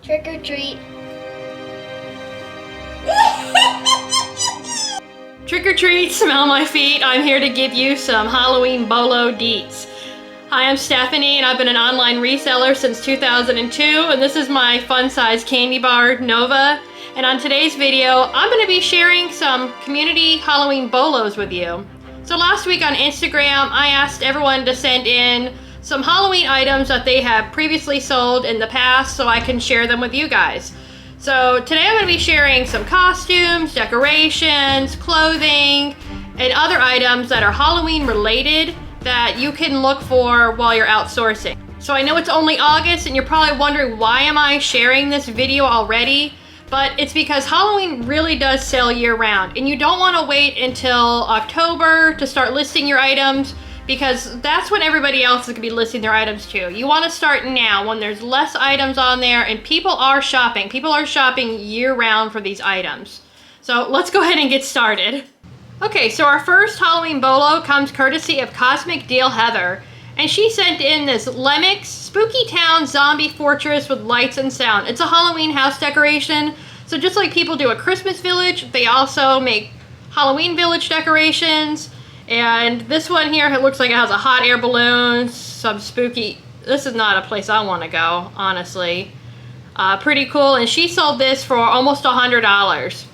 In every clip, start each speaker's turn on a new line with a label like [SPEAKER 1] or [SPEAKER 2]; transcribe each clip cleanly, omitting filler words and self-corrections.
[SPEAKER 1] Trick or treat.
[SPEAKER 2] Trick or treat, smell my feet. I'm here to give you some Halloween bolo deets. Hi, I'm Stephanie and I've been an online reseller since 2002, and this is my fun size candy bar, Nova. And on today's video, I'm going to be sharing some community Halloween bolos with you. So last week on Instagram, I asked everyone to send in some Halloween items that they have previously sold in the past so I can share them with you guys. So today I'm going to be sharing some costumes, decorations, clothing, and other items that are Halloween related that you can look for while you're outsourcing. So I know it's only August and you're probably wondering why am I sharing this video already? But it's because Halloween really does sell year round and you don't want to wait until October to start listing your items, because that's when everybody else is going to be listing their items too. You want to start now when there's less items on there and people are shopping. People are shopping year round for these items. So let's go ahead and get started. Okay, so our first Halloween bolo comes courtesy of COSMICDEALHEATHER. And she sent in this LEMAX Spooky Town Zombie Fortress with lights and sound. It's a Halloween house decoration. So just like people do a Christmas village, they also make Halloween village decorations. And this one here, it looks like it has a hot air balloon, some spooky. This is not a place I want to go, honestly. Pretty cool, and she sold this for almost $100.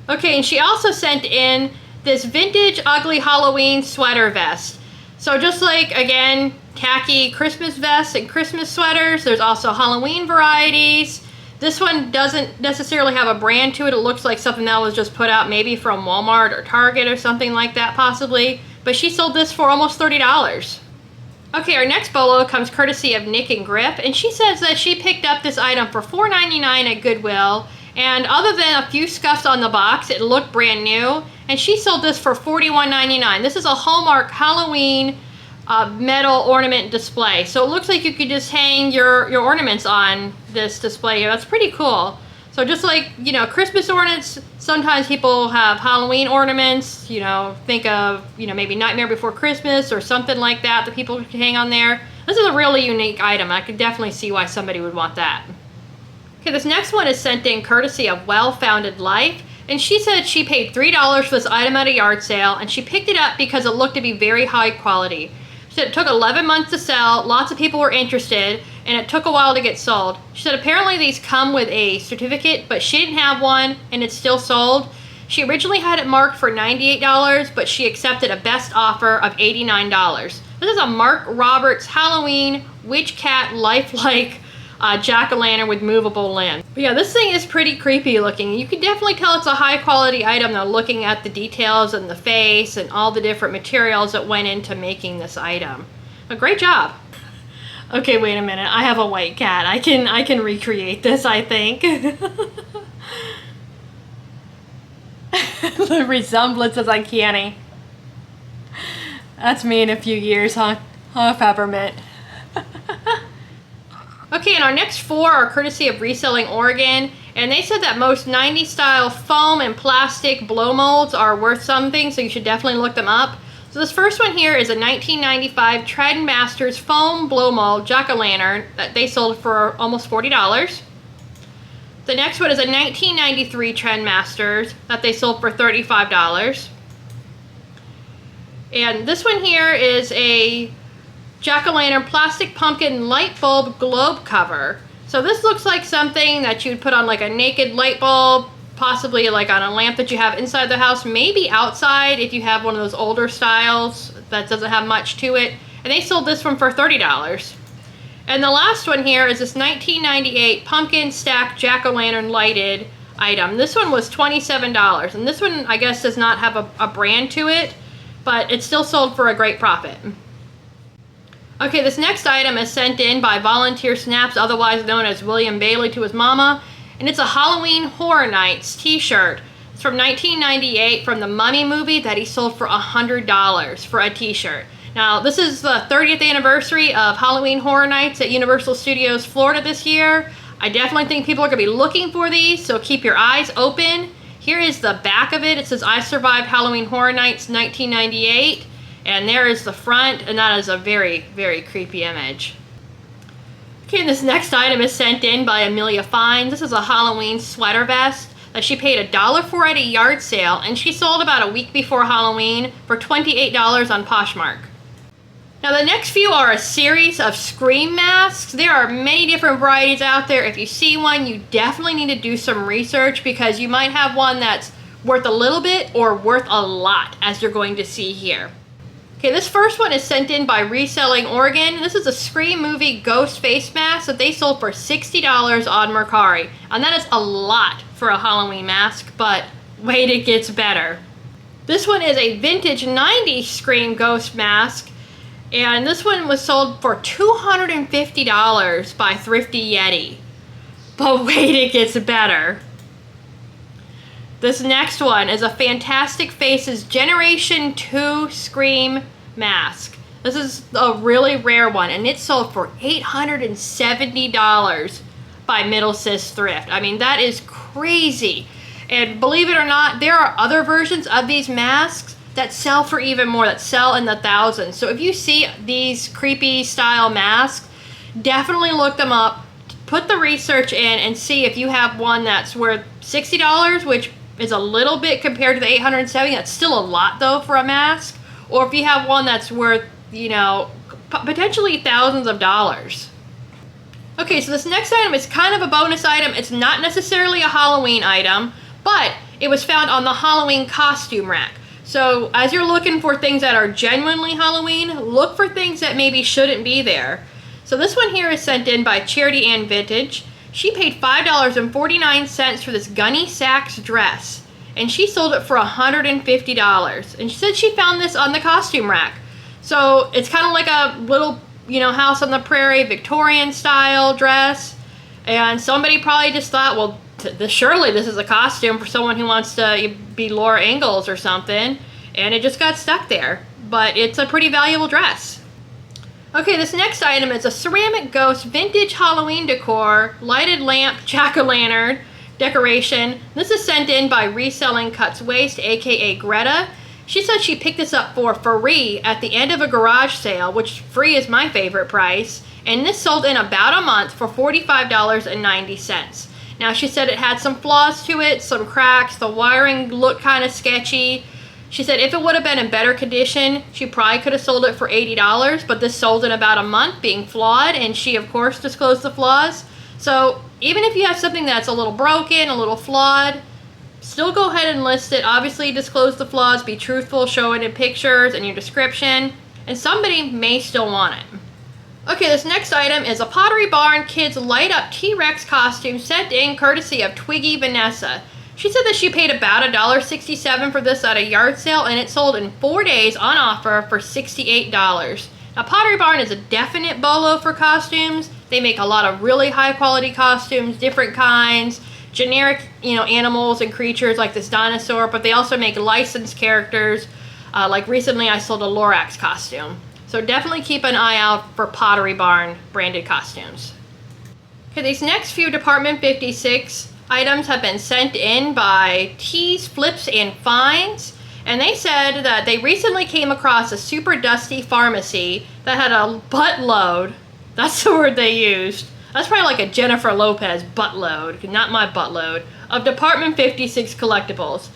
[SPEAKER 2] Okay, and she also sent in this vintage ugly Halloween sweater vest. So just like, again, tacky Christmas vests and Christmas sweaters, there's also Halloween varieties. This one doesn't necessarily have a brand to it. It looks like something that was just put out maybe from Walmart or Target or something like that possibly. But she sold this for almost $30. Okay, our next bolo comes courtesy of Nick and Grip, and she says that she picked up this item for $4.99 at Goodwill. And other than a few scuffs on the box, it looked brand new. And she sold this for $41.99. This is a Hallmark Halloween metal ornament display. So it looks like you could just hang your ornaments on this display. That's pretty cool. So just like, you know, Christmas ornaments, sometimes people have Halloween ornaments, you know, think of, you know, maybe Nightmare Before Christmas or something like that that people can hang on there. This is a really unique item. I could definitely see why somebody would want that. Okay, this next one is sent in courtesy of Well-Founded Life. And she said she paid $3 for this item at a yard sale, and she picked it up because it looked to be very high quality. She said it took 11 months to sell, lots of people were interested, and it took a while to get sold. She said apparently these come with a certificate, but she didn't have one, and it's still sold. She originally had it marked for $98, but she accepted a best offer of $89. This is a Mark Roberts Halloween Witch Cat Lifelike jack-o'-lantern with movable limbs. But yeah, this thing is pretty creepy looking. You can definitely tell it's a high quality item though, looking at the details and the face and all the different materials that went into making this item. A great job. Okay, wait a minute. I have a white cat. I can recreate this, I think. The resemblance is uncanny. That's me in a few years, huh? Huh, Peppermint? Okay, and our next four are courtesy of Reselling Oregon, and they said that most 90s style foam and plastic blow molds are worth something, so you should definitely look them up. So this first one here is a 1995 Trendmasters foam blow mold jack-o'-lantern that they sold for almost $40. The next one is a 1993 Trendmasters that they sold for $35. And this one here is a jack-o'-lantern plastic pumpkin light bulb globe cover. So this looks like something that you'd put on like a naked light bulb, possibly like on a lamp that you have inside the house, maybe outside if you have one of those older styles that doesn't have much to it. And they sold this one for $30. And the last one here is this 1998 pumpkin stack jack-o'-lantern lighted item. This one was $27. And this one I guess does not have a brand to it, but it's still sold for a great profit. Okay, this next item is sent in by VOLUNTEERSNAPS, otherwise known as William Bailey to his mama, and it's a Halloween Horror Nights t-shirt. It's from 1998 from the Mummy movie that he sold for $100 for a t-shirt. Now, this is the 30th anniversary of Halloween Horror Nights at Universal Studios Florida this year. I definitely think people are going to be looking for these, so keep your eyes open. Here is the back of it. It says, I survived Halloween Horror Nights 1998. And there is the front, and that is a very, very creepy image. Okay, this next item is sent in by Amelia Fines. This is a Halloween sweater vest that she paid $1 for at a yard sale, and she sold about a week before Halloween for $28 on Poshmark. Now the next few are a series of Scream masks. There are many different varieties out there. If you see one, you definitely need to do some research because you might have one that's worth a little bit or worth a lot, as you're going to see here. Okay, this first one is sent in by Reselling Oregon. This is a Scream movie Ghostface mask that they sold for $60 on Mercari. And that is a lot for a Halloween mask, but wait, it gets better. This one is a vintage 90s Scream ghost mask, and this one was sold for $250 by Thrifty Yeti. But wait, it gets better. This next one is a Fantastic Faces Generation 2 Scream mask. This is a really rare one, and it sold for $870 by Middle Sis Thrift. I mean, that is crazy. And believe it or not, there are other versions of these masks that sell for even more, that sell in the thousands. So if you see these creepy style masks, definitely look them up, put the research in, and see if you have one that's worth $60, which is a little bit compared to the $870. That's still a lot though for a mask. Or if you have one that's worth, you know, potentially thousands of dollars. Okay, so this next item is kind of a bonus item. It's not necessarily a Halloween item, but it was found on the Halloween costume rack. So as you're looking for things that are genuinely Halloween, look for things that maybe shouldn't be there. So this one here is sent in by CHARITYANNVINTAGE. She paid $5.49 for this Gunny Sacks dress, and she sold it for $150. And she said she found this on the costume rack. So it's kind of like a little, you know, house on the prairie, Victorian style dress. And somebody probably just thought, well, surely this is a costume for someone who wants to be Laura Ingalls or something. And it just got stuck there. But it's a pretty valuable dress. Okay, this next item is a ceramic ghost vintage Halloween decor lighted lamp jack-o'-lantern decoration. This is sent in by RESELLINGCUTSWASTE, aka Greta. She said she picked this up for free at the end of a garage sale, which free is my favorite price, and this sold in about a month for $45.90. Now she said it had some flaws to it, some cracks, the wiring looked kind of sketchy. She said if it would have been in better condition, she probably could have sold it for $80, but this sold in about a month being flawed, and she of course disclosed the flaws. So even if you have something that's a little broken, a little flawed, still go ahead and list it. Obviously disclose the flaws, be truthful, show it in pictures and your description, and somebody may still want it. Okay, this next item is a Pottery Barn Kids Light Up T-Rex costume sent in courtesy of TWIGGYVANESSA. She said that she paid about $1.67 for this at a yard sale, and it sold in 4 days on offer for $68. Now, Pottery Barn is a definite bolo for costumes. They make a lot of really high quality costumes, different kinds, generic, you know, animals and creatures like this dinosaur, but they also make licensed characters. Like recently I sold a Lorax costume. So definitely keep an eye out for Pottery Barn branded costumes. Okay, these next few Department 56 items have been sent in by TEESFLIPSANDFINDS, and they said that they recently came across a super dusty pharmacy that had a buttload, that's the word they used, that's probably like a Jennifer Lopez buttload, not my buttload, of Department 56 collectibles.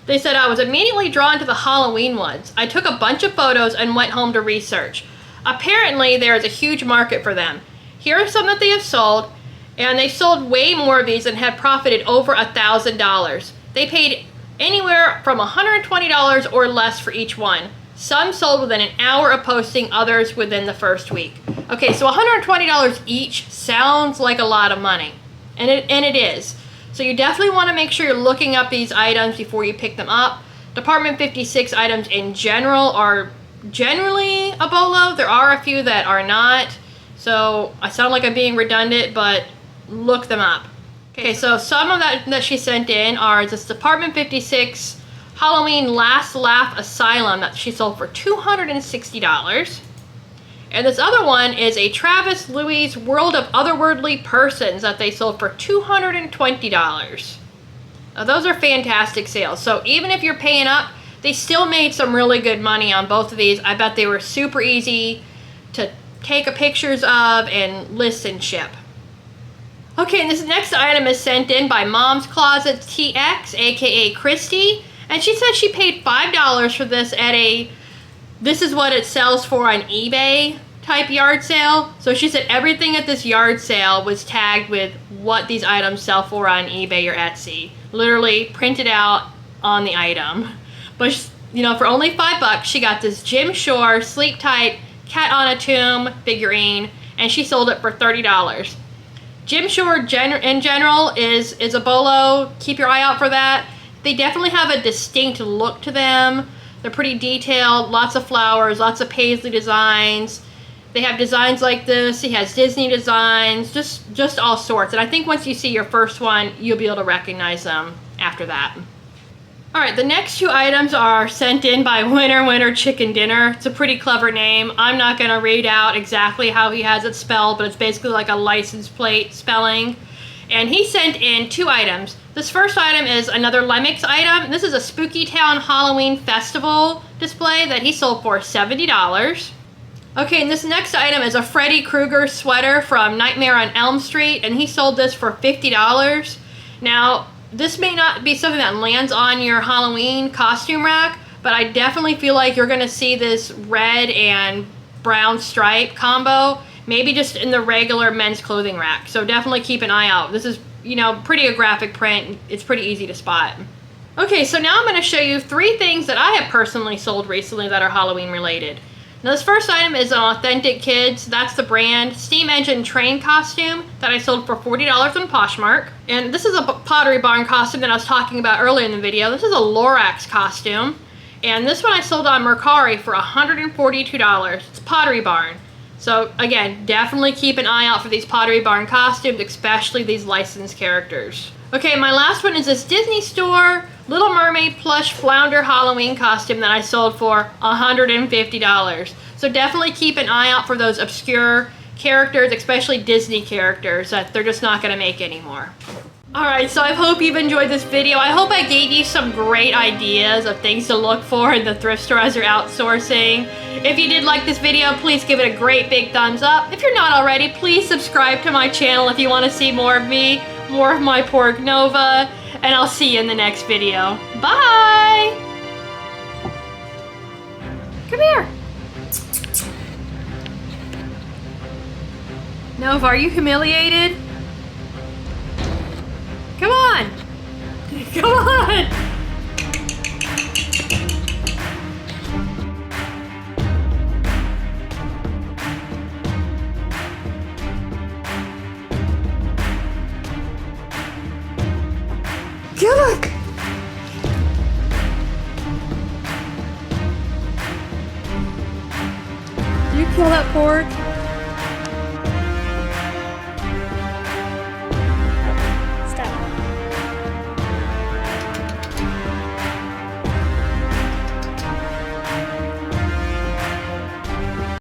[SPEAKER 2] They said, I was immediately drawn to the Halloween ones. I took a bunch of photos and went home to research. Apparently there is a huge market for them. Here are some that they have sold, and they sold way more of these and had profited over $1,000. They paid anywhere from $120 or less for each one. Some sold within an hour of posting, others within the first week. Okay, so $120 each sounds like a lot of money, and it is. So you definitely want to make sure you're looking up these items before you pick them up. Department 56 items in general are generally a bolo. There are a few that are not. So I sound like I'm being redundant, but look them up. Okay, so some of that she sent in are this Department 56 Halloween Last Laugh Asylum that she sold for $260. And this other one is a Travis Louis World of Otherworldly Persons that they sold for $220. Now, those are fantastic sales. So even if you're paying up, they still made some really good money on both of these. I bet they were super easy to take pictures of and list and ship. Okay, and this next item is sent in by Mom's Closet TX, aka Christy, and she said she paid $5 for this at this is what it sells for on eBay type yard sale. So she said everything at this yard sale was tagged with what these items sell for on eBay or Etsy. Literally printed out on the item. But you know, for only $5, she got this Jim Shore Sleep Tight Cat on a Tomb figurine, and she sold it for $30. Jim Shore in general is a bolo. Keep your eye out for that. They definitely have a distinct look to them. They're pretty detailed, lots of flowers, lots of paisley designs. They have designs like this. He has Disney designs, just all sorts. And I think once you see your first one, you'll be able to recognize them after that. All right, the next two items are sent in by WNNRWNNRCHKNDNNR. It's a pretty clever name. I'm not going to read out exactly how he has it spelled, but it's basically like a license plate spelling. And he sent in two items. This first item is another LEMAX item. This is a Spooky Town Halloween Festival display that he sold for $70. Okay, and this next item is a Freddy Krueger sweater from Nightmare on Elm Street, and he sold this for $50. Now, this may not be something that lands on your Halloween costume rack, but I definitely feel like you're going to see this red and brown stripe combo, maybe just in the regular men's clothing rack. So definitely keep an eye out. This is, you know, pretty a graphic print. It's pretty easy to spot. Okay, so now I'm going to show you 3 things that I have personally sold recently that are Halloween related. Now this first item is an Authentic Kids, that's the brand, steam engine train costume that I sold for $40 on Poshmark. And this is a Pottery barn costume that I was talking about earlier in the video. This is a Lorax costume. And this one I sold on Mercari for $142. It's Pottery barn. So again, definitely keep an eye out for these Pottery barn costumes, especially these licensed characters. Okay, my last one is this Disney Store Little Mermaid plush flounder Halloween costume that I sold for $150. So definitely keep an eye out for those obscure characters, especially Disney characters that they're just not going to make anymore. Alright, so I hope you've enjoyed this video. I hope I gave you some great ideas of things to look for in the thrift store as you're outsourcing. If you did like this video, please give it a great big thumbs up. If you're not already, please subscribe to my channel if you want to see more of me, more of my Porg Nova, and I'll see you in the next video. Bye! Come here! Nova, are you humiliated? Come on! Come on! Look! Did you kill that pork?